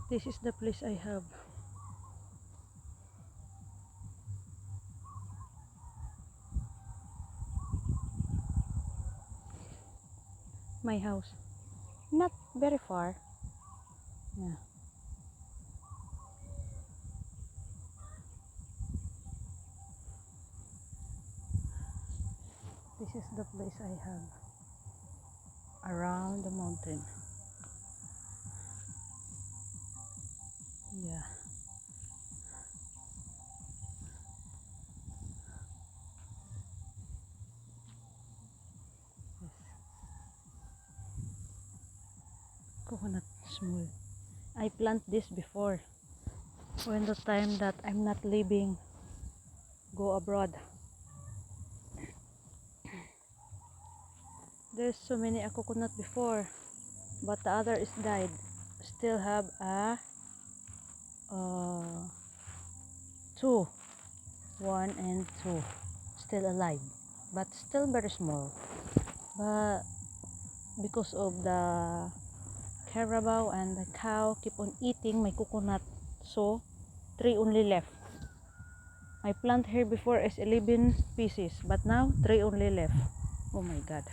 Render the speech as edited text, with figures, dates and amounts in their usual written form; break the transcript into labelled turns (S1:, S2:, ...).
S1: This is the place I have. My house. Not very far. Yeah. This is the place I have around the mountain. Yeah. Yes. Coconut small. I plant this before. When the time that I'm not leaving, go abroad. There's so many a coconut before, but the other is died. Still have a two, one and two, still alive, but still very small. But because of the carabao and the cow keep on eating my coconut, so three only left. My plant here before is 11 pieces, but now three only left. Oh my god.